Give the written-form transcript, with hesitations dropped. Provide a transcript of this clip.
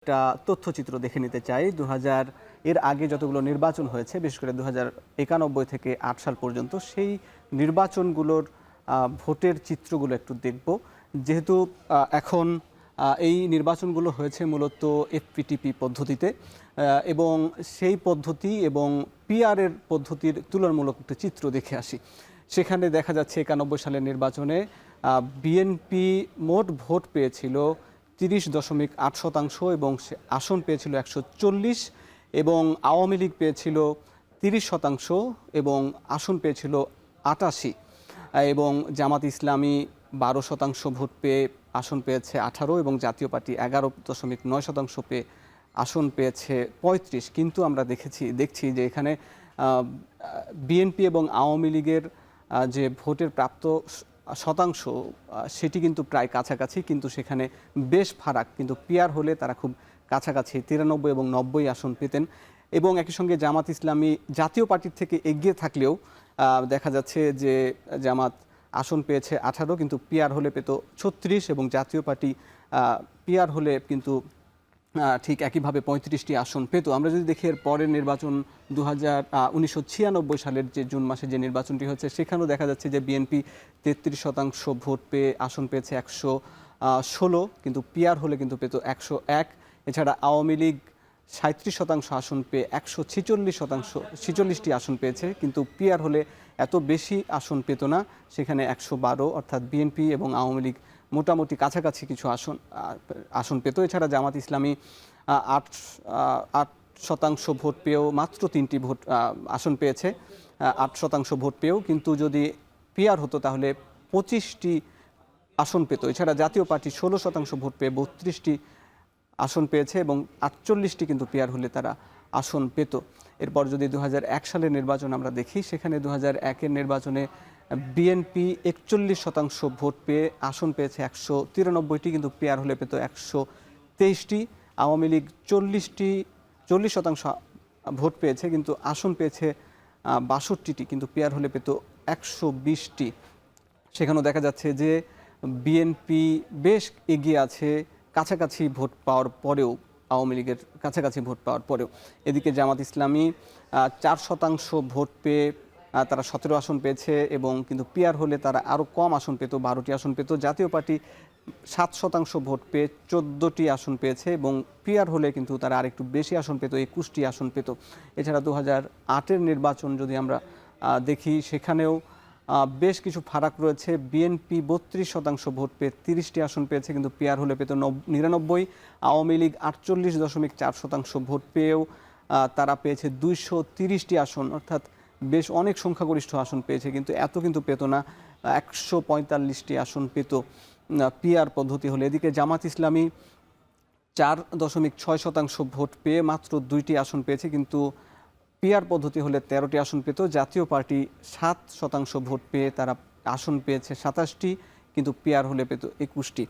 একটা তথ্যচিত্র দেখে নিতে চাই। এর আগে যতগুলো নির্বাচন হয়েছে, বিশেষ করে ২০৯১ থেকে ৮ সাল পর্যন্ত, সেই নির্বাচনগুলোর ভোটের চিত্রগুলো একটু দেখব। যেহেতু এখন এই নির্বাচনগুলো হয়েছে মূলত এফপিটিপি পদ্ধতিতে, এবং সেই পদ্ধতি এবং পিআরের পদ্ধতির তুলনামূলক একটা চিত্র দেখে আসি। সেখানে দেখা যাচ্ছে ৯১ সালের নির্বাচনে বিএনপি মোট ভোট পেয়েছিল ৩০.৮% এবং আসন পেয়েছিল ১৪০, এবং আওয়ামী লীগ পেয়েছিল ৩০% এবং আসন পেয়েছিল ৮৮, এবং জামাত ইসলামী ১২% ভোট পেয়ে আসন পেয়েছে ১৮, এবং জাতীয় পার্টি ১১.৯% পেয়ে আসন পেয়েছে ৩৫। কিন্তু আমরা দেখছি যে এখানে বিএনপি এবং আওয়ামী লীগের যে ভোটের প্রাপ্ত শতাংশ, সেটি কিন্তু প্রায় কাছাকাছি, কিন্তু সেখানে বেশ ফারাক। কিন্তু পিআর হলে তারা খুব কাছাকাছি ৯৩ এবং ৯০ আসন পেতেন, এবং একই সঙ্গে জামাত ইসলামী জাতীয় পার্টির থেকে এগিয়ে থাকলেও দেখা যাচ্ছে যে জামাত আসন পেয়েছে ১৮, কিন্তু পিআর হলে পেত ৩৬, এবং জাতীয় পার্টি পিআর হলে কিন্তু ঠিক একইভাবে ৩৫টি আসন পেত। আমরা যদি দেখি এর পরের নির্বাচন ১৯৯৬ সালের যে জুন মাসে যে নির্বাচনটি হচ্ছে, সেখানেও দেখা যাচ্ছে যে বিএনপি ৩৩% ভোট পেয়ে আসন পেয়েছে ১১৬, কিন্তু পিআর হলে কিন্তু পেত ১০১। এছাড়া আওয়ামী লীগ ৩৭% আসন পেয়ে ১৪৬টি আসন পেয়েছে, কিন্তু পিআর হলে এত বেশি আসন পেত না, সেখানে ১১২। অর্থাৎ বিএনপি এবং আওয়ামী লীগ মোটামুটি কাছাকাছি কিছু আসন পেত। এছাড়া জামাত ইসলামী ৮% ভোট পেয়েও মাত্র ৩টি আসন পেয়েছে, ৮% ভোট পেয়েও। কিন্তু যদি পিআর হতো তাহলে ২৫টি আসন পেত। এছাড়া জাতীয় পার্টি ১৬% ভোট পেয়ে ৩২টি আসন পেয়েছে, এবং ৪৮টি কিন্তু পিআর হলে তারা আসন পেত। এরপর যদি ২০০১ সালের নির্বাচন আমরা দেখি, সেখানে ২০০১-এর নির্বাচনে বিএনপি ৪১% ভোট পেয়ে আসন পেয়েছে ১৯৩টি, কিন্তু পিআর হলে পেত ১২৩টি। আওয়ামী লীগ ৪০% ভোট পেয়েছে, কিন্তু আসন পেয়েছে ৬২টি, কিন্তু পিআর হলে পেত ১২০টি। সেখানেও দেখা যাচ্ছে যে বিএনপি বেশ এগিয়ে আছে কাছাকাছি ভোট পাওয়ার পরেও, আওয়ামী লীগের কাছাকাছি ভোট পাওয়ার পরেও। এদিকে জামাত ইসলামী ৪% ভোট পেয়ে তারা ১৭ আসন পেয়েছে, এবং কিন্তু পিআর হলে তারা আরও কম আসন পেত, ১২টি আসন পেত। জাতীয় পার্টি ৭% ভোট পেয়ে ১৪টি আসন পেয়েছে, এবং পিআর হলে কিন্তু তারা আরেকটু বেশি আসন পেত, ২১টি আসন পেত। এছাড়া ২০০৮-এর নির্বাচন যদি আমরা দেখি, সেখানেও বেশ কিছু ফারাক রয়েছে। বিএনপি ৩২% ভোট পেয়ে ৩০টি আসন পেয়েছে, কিন্তু পিআর হলে পেত ৯৯। আওয়ামী লীগ ৪৮.৪% ভোট পেয়েও তারা পেয়েছে ২৩০টি আসন, অর্থাৎ বেশ অনেক সংখ্যাগরিষ্ঠ আসন পেয়েছে, কিন্তু এত কিন্তু পেত না, ১৪৫টি আসন পেত পিআর পদ্ধতি হলে। এদিকে জামাত ইসলামী ৪.৬% ভোট পেয়ে মাত্র ২টি আসন পেয়েছে, কিন্তু পিআর পদ্ধতি হলে ১৩টি আসন পেত। জাতীয় পার্টি ৭% ভোট পেয়ে তারা আসন পেয়েছে ২৭টি, কিন্তু পিআর হলে পেত ২১টি।